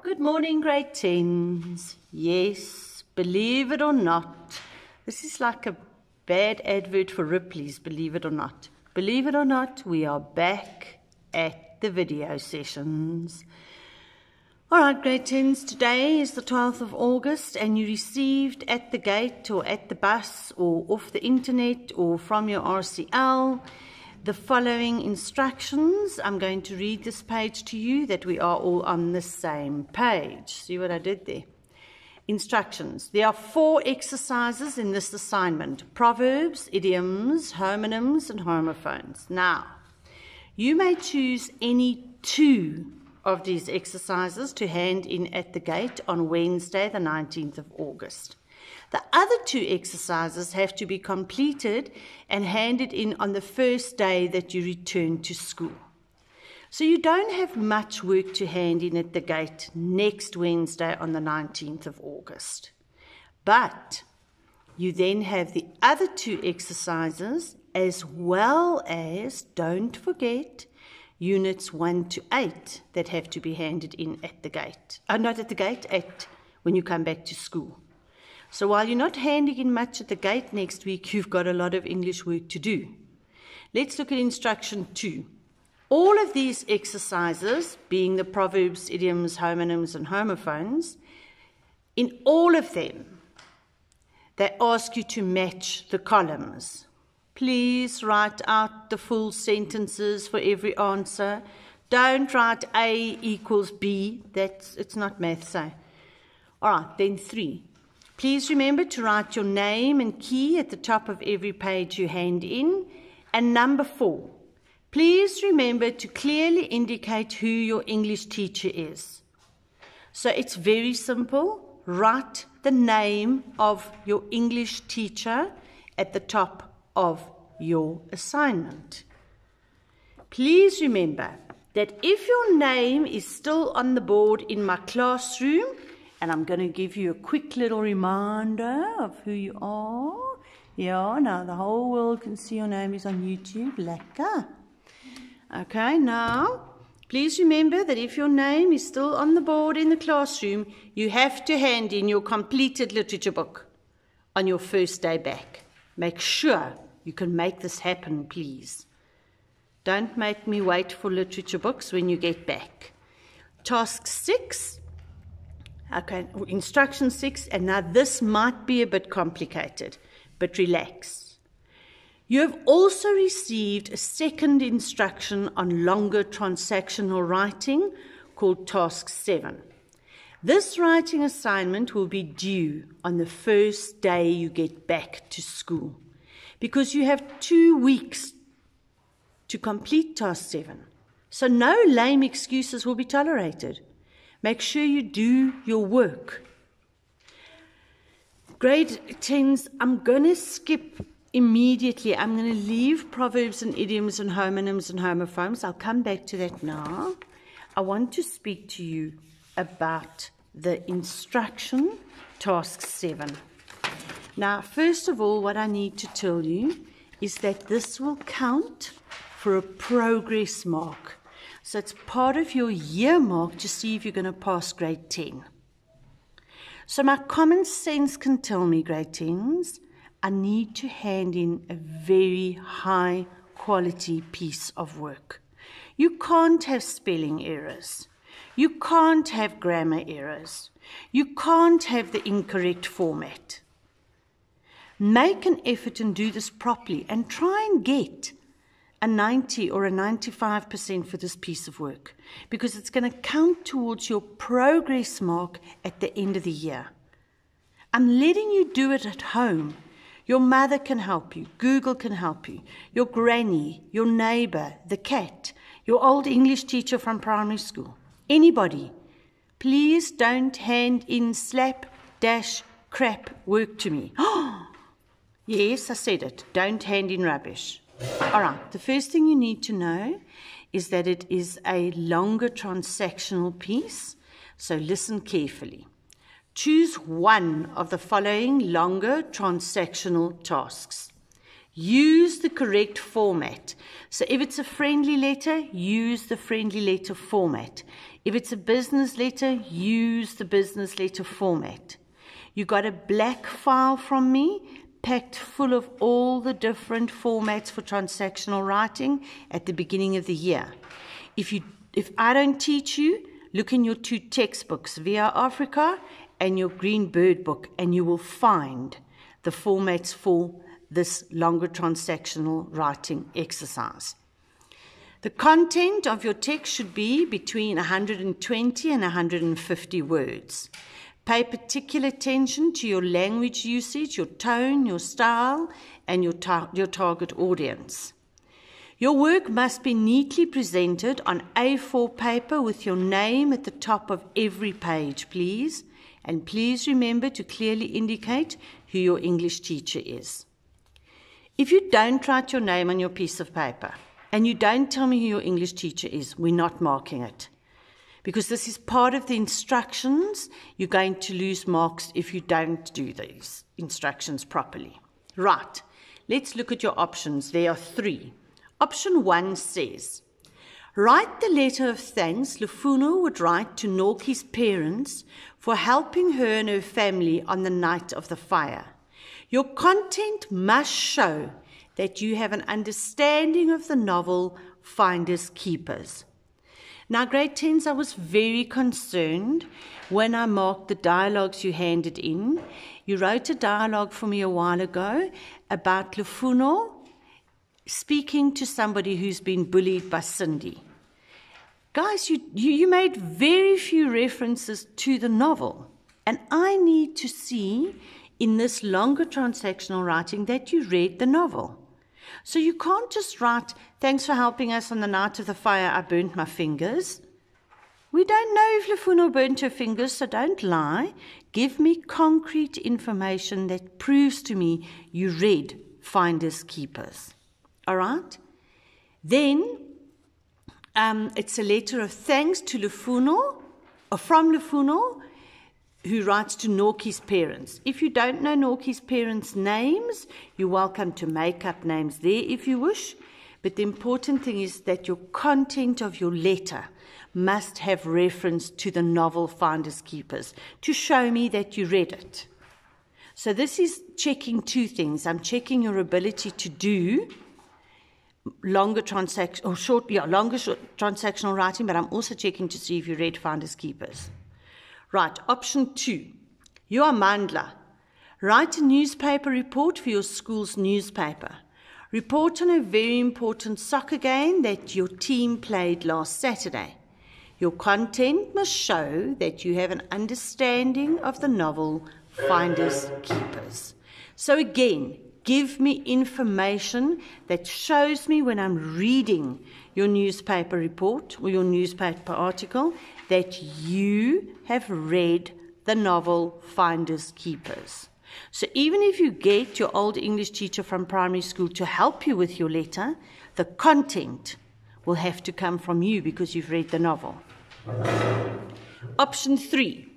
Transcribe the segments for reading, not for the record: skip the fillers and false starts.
Good morning, grade 10s. Yes, believe it or not, this is like a bad advert for Ripley's, believe it or not. Believe it or not, we are back at the video sessions. Alright, grade 10s, today is the 12th of August and you received at the gate or at the bus or off the internet or from your RCL the following instructions. I'm going to read this page to you that we are all on the same page. See what I did there? Instructions. There are 4 exercises in this assignment: proverbs, idioms, homonyms, and homophones. Now, you may choose any 2 of these exercises to hand in at the gate on Wednesday, the 19th of August. The other 2 exercises have to be completed and handed in on the first day that you return to school. So you don't have much work to hand in at the gate next Wednesday on the 19th of August. But you then have the other 2 exercises, as well as, don't forget, units 1 to 8 that have to be handed in at the gate. Not at the gate, when you come back to school. So while you're not handing in much at the gate next week, you've got a lot of English work to do. Let's look at instruction 2. All of these exercises, being the proverbs, idioms, homonyms, and homophones, in all of them, they ask you to match the columns. Please write out the full sentences for every answer. Don't write A equals B. It's not maths, so. All right, then 3. Please remember to write your name and key at the top of every page you hand in. And number 4, please remember to clearly indicate who your English teacher is. So it's very simple. Write the name of your English teacher at the top of your assignment. Please remember that if your name is still on the board in my classroom, and I'm going to give you a quick little reminder of who you are. Yeah, now the whole world can see your name is on YouTube. Lekker. Okay, now, please remember that if your name is still on the board in the classroom, you have to hand in your completed literature book on your first day back. Make sure you can make this happen, please. Don't make me wait for literature books when you get back. Task 6. Okay, instruction 6, and now this might be a bit complicated, but relax. You have also received a second instruction on longer transactional writing called Task 7. This writing assignment will be due on the first day you get back to school, because you have 2 weeks to complete Task 7. So no lame excuses will be tolerated. Make sure you do your work. Grade 10s, I'm going to skip immediately. I'm going to leave proverbs and idioms and homonyms and homophones. I'll come back to that now. I want to speak to you about the instruction, task 7. Now, first of all, what I need to tell you is that this will count for a progress mark. So it's part of your year mark to see if you're going to pass grade 10. So my common sense can tell me, grade 10s, I need to hand in a very high quality piece of work. You can't have spelling errors. You can't have grammar errors. You can't have the incorrect format. Make an effort and do this properly and try and get a 90 or a 95% for this piece of work, because it's going to count towards your progress mark at the end of the year. I'm letting you do it at home. Your mother can help you. Google can help you. Your granny, your neighbor, the cat, your old English teacher from primary school. Anybody. Please don't hand in slap-crap work to me. Yes, I said it. Don't hand in rubbish. All right, the first thing you need to know is that it is a longer transactional piece, so listen carefully. Choose one of the following longer transactional tasks. Use the correct format. So if it's a friendly letter, use the friendly letter format. If it's a business letter, use the business letter format. You got a black file from me, packed full of all the different formats for transactional writing at the beginning of the year. If I don't teach you, look in your 2 textbooks, Via Africa and your Green Bird book, and you will find the formats for this longer transactional writing exercise. The content of your text should be between 120 and 150 words. Pay particular attention to your language usage, your tone, your style, and your target audience. Your work must be neatly presented on A4 paper with your name at the top of every page, please. And please remember to clearly indicate who your English teacher is. If you don't write your name on your piece of paper and you don't tell me who your English teacher is, we're not marking it. Because this is part of the instructions, you're going to lose marks if you don't do these instructions properly. Right, let's look at your options. There are 3. Option 1 says, write the letter of thanks Lufuno would write to Norki's parents for helping her and her family on the night of the fire. Your content must show that you have an understanding of the novel Finders Keepers. Now, grade 10s, I was very concerned when I marked the dialogues you handed in. You wrote a dialogue for me a while ago about Lufuno speaking to somebody who's been bullied by Cindy. Guys, you made very few references to the novel, and I need to see in this longer transactional writing that you read the novel. So you can't just write, thanks for helping us on the night of the fire, I burnt my fingers. We don't know if Lufuno burnt her fingers, so don't lie. Give me concrete information that proves to me you read Finders Keepers. All right? Then it's a letter of thanks to Lufuno, or from Lufuno, who writes to Norki's parents. If you don't know Norki's parents' names, you're welcome to make up names there if you wish. But the important thing is that your content of your letter must have reference to the novel Finders Keepers to show me that you read it. So this is checking 2 things. I'm checking your ability to do longer transactional writing, but I'm also checking to see if you read Finders Keepers. Right, option 2. You are Mandla. Write a newspaper report for your school's newspaper. Report on a very important soccer game that your team played last Saturday. Your content must show that you have an understanding of the novel Finders Keepers. So again, give me information that shows me when I'm reading your newspaper report or your newspaper article that you have read the novel Finders Keepers. So even if you get your old English teacher from primary school to help you with your letter, the content will have to come from you because you've read the novel. Option 3.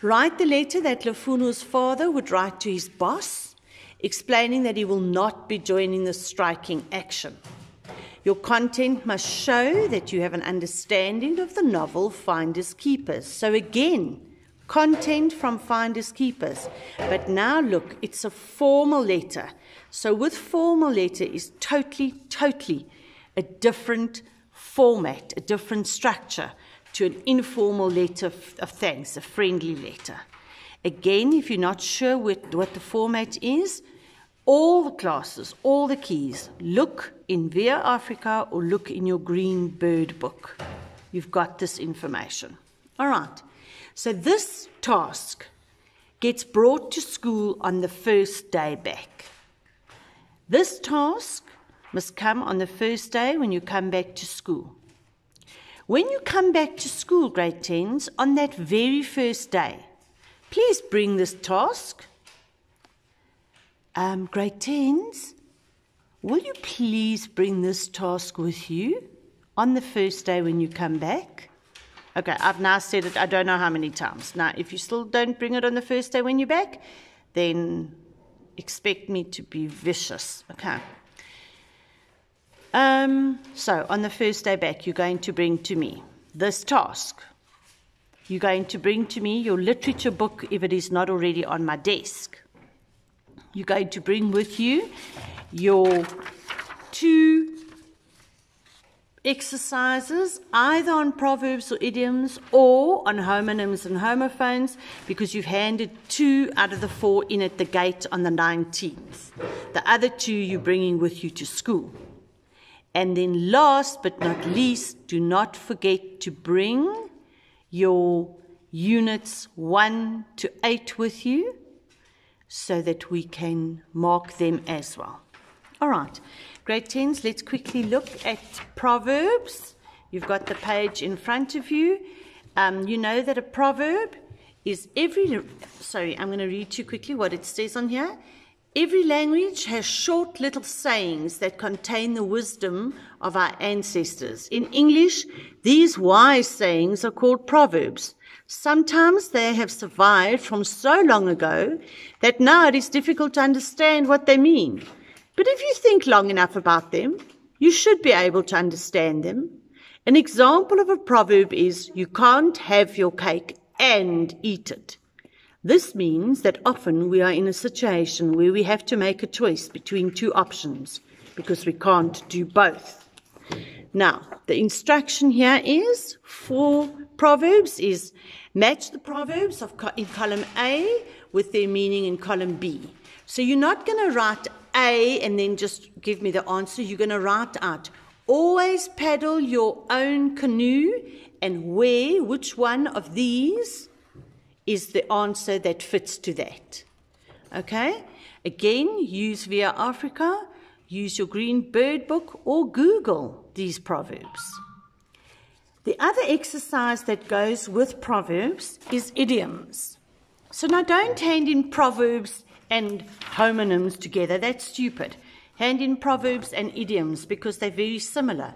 Write the letter that Lufuno's father would write to his boss, explaining that he will not be joining the striking action. Your content must show that you have an understanding of the novel Finders Keepers. So again, content from Finders Keepers. But now look, it's a formal letter. So with formal letter is totally a different format, a different structure to an informal letter of thanks, a friendly letter. Again, if you're not sure what the format is, all the classes, all the keys, look in Via Africa or look in your Green Bird book. You've got this information. All right. So this task gets brought to school on the first day back. This task must come on the first day when you come back to school. When you come back to school, grade 10s, on that very first day, please bring this task. Grade 10s, will you please bring this task with you on the first day when you come back? Okay, I've now said it, I don't know how many times. Now, if you still don't bring it on the first day when you're back, then expect me to be vicious, okay? So, on the first day back, you're going to bring to me this task. You're going to bring to me your literature book if it is not already on my desk. You're going to bring with you your 2 exercises, either on proverbs or idioms or on homonyms and homophones, because you've handed 2 out of the 4 in at the gate on the 19th. The other 2 you're bringing with you to school. And then last but not least, do not forget to bring your units 1 to 8 with you so that we can mark them as well. All right, grade 10s, let's quickly look at proverbs. You've got the page in front of you. You know that a proverb is I'm going to read to you quickly what it says on here. Every language has short little sayings that contain the wisdom of our ancestors. In English, these wise sayings are called proverbs. Sometimes they have survived from so long ago that now it is difficult to understand what they mean. But if you think long enough about them, you should be able to understand them. An example of a proverb is, you can't have your cake and eat it. This means that often we are in a situation where we have to make a choice between 2 options because we can't do both. Now, the instruction here is for proverbs is match the proverbs in column A with their meaning in column B. So you're not going to write A and then just give me the answer. You're going to write out, always paddle your own canoe and which one of these is the answer that fits to that. Okay? Again, use Via Africa, use your Green Bird book, or Google these proverbs. The other exercise that goes with proverbs is idioms. So now don't hand in proverbs and homonyms together. That's stupid. Hand in proverbs and idioms because they're very similar.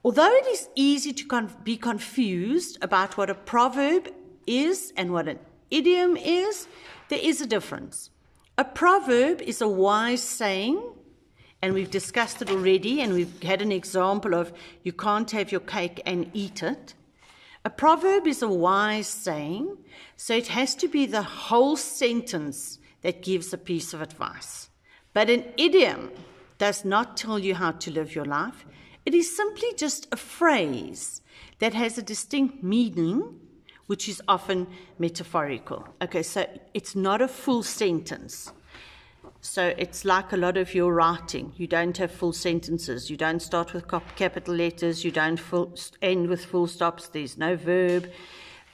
Although it is easy to be confused about what a proverb is and what an idiom is, there is a difference. A proverb is a wise saying, and we've discussed it already, and we've had an example of you can't have your cake and eat it. A proverb is a wise saying, so it has to be the whole sentence that gives a piece of advice. But an idiom does not tell you how to live your life. It is simply just a phrase that has a distinct meaning, which is often metaphorical. Okay, so it's not a full sentence. So it's like a lot of your writing. You don't have full sentences. You don't start with capital letters. You don't end with full stops. There's no verb.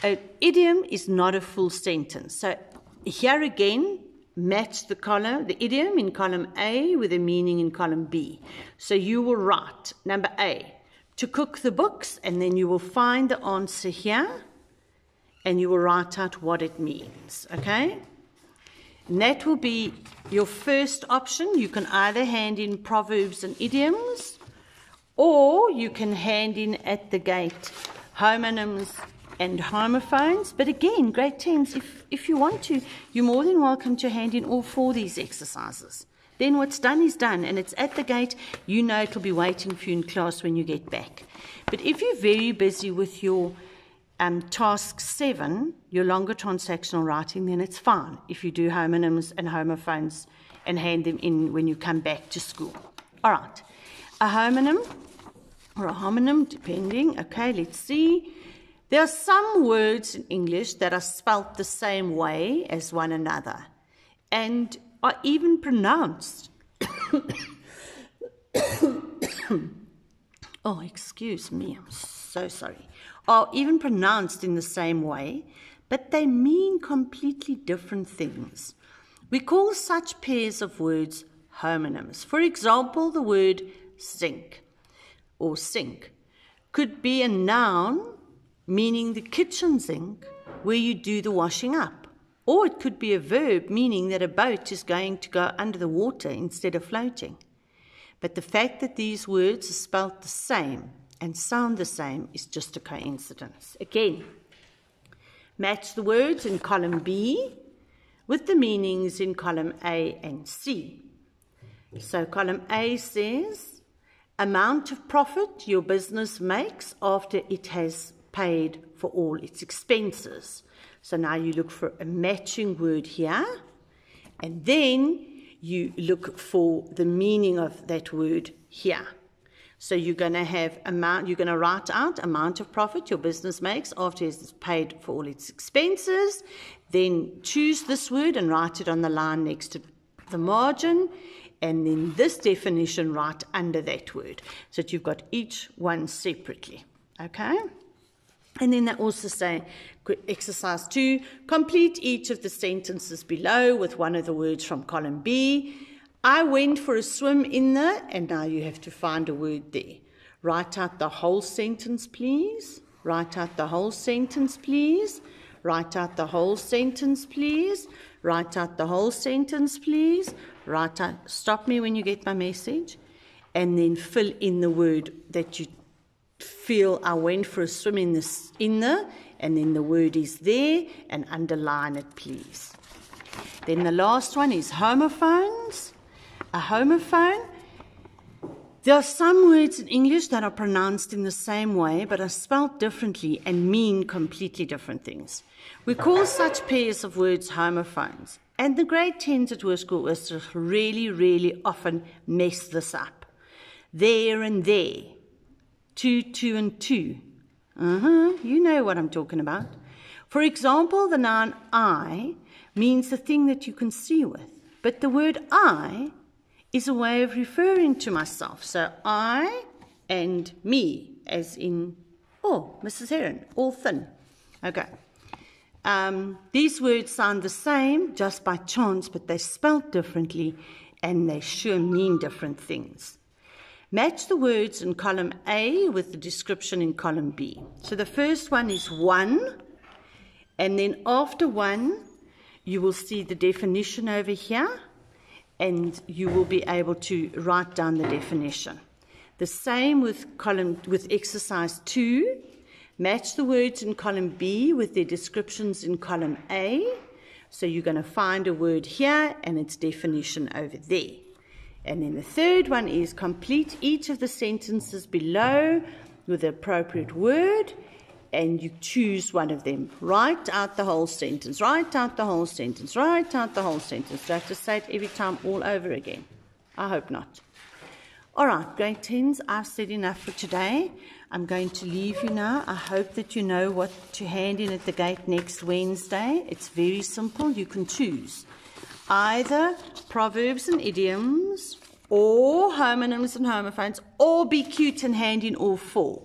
An idiom is not a full sentence. So here again, match the idiom in column A with the meaning in column B. So you will write number A, to cook the books, and then you will find the answer here, and you will write out what it means, okay? And that will be your first option. You can either hand in proverbs and idioms, or you can hand in at the gate homonyms and homophones. But again, grade 10s, if you want to, you're more than welcome to hand in all 4 of these exercises. Then what's done is done, and it's at the gate. You know it'll be waiting for you in class when you get back. But if you're very busy with your task 7, your longer transactional writing, then it's fine if you do homonyms and homophones and hand them in when you come back to school. All right, a homonym or a homonym, depending. Okay, let's see. There are some words in English that are spelt the same way as one another and are even pronounced. Oh, excuse me, I'm so sorry. Are even pronounced in the same way, but they mean completely different things. We call such pairs of words homonyms. For example, the word sink or sink could be a noun meaning the kitchen sink where you do the washing up, or it could be a verb meaning that a boat is going to go under the water instead of floating. But the fact that these words are spelt the same and sound the same is just a coincidence. Again, match the words in column B with the meanings in column A and C. So column A says, amount of profit your business makes after it has paid for all its expenses. So now you look for a matching word here, and then you look for the meaning of that word here. So you're going to have amount, you're going to write out amount of profit your business makes after it's paid for all its expenses. Then choose this word and write it on the line next to the margin. And then this definition right under that word. So that you've got each one separately. Okay? And then they also say, exercise 2, complete each of the sentences below with one of the words from column B. I went for a swim in the, and now you have to find a word there. Write out the whole sentence, please. Write out the whole sentence, please. Write out the whole sentence, please. Write out the whole sentence, please. Write out, stop me when you get my message. And then fill in the word that you feel. I went for a swim in the, and then the word is there, and underline it, please. Then the last one is homophones. A homophone. There are some words in English that are pronounced in the same way but are spelled differently and mean completely different things. We call such pairs of words homophones. And the grade 10s at School Oosterlig really often mess this up. There and there. Two and two. You know what I'm talking about. For example, the noun I means the thing that you can see with. But the word I is a way of referring to myself. So I and me, as in, oh, Mrs. Herron, all thin. Okay. These words sound the same just by chance, but they're spelled differently and they sure mean different things. Match the words in column A with the description in column B. So the first one is one, and then after one, you will see the definition over here, and you will be able to write down the definition. The same with exercise 2. Match the words in column B with their descriptions in column A. So you're going to find a word here and its definition over there. And then the third one is complete each of the sentences below with the appropriate word, and you choose one of them. Write out the whole sentence. Write out the whole sentence. Write out the whole sentence. Do I have to say it every time all over again? I hope not. All right, grade 10s, I've said enough for today. I'm going to leave you now. I hope that you know what to hand in at the gate next Wednesday. It's very simple. You can choose either proverbs and idioms, or homonyms and homophones, or be cute and hand in all 4.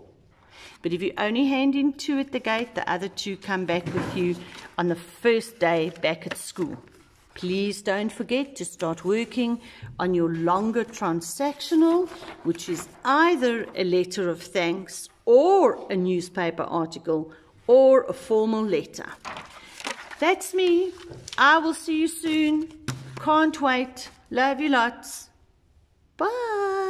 But if you only hand in 2 at the gate, the other 2 come back with you on the first day back at school. Please don't forget to start working on your longer transactional, which is either a letter of thanks or a newspaper article or a formal letter. That's me. I will see you soon. Can't wait. Love you lots. Bye.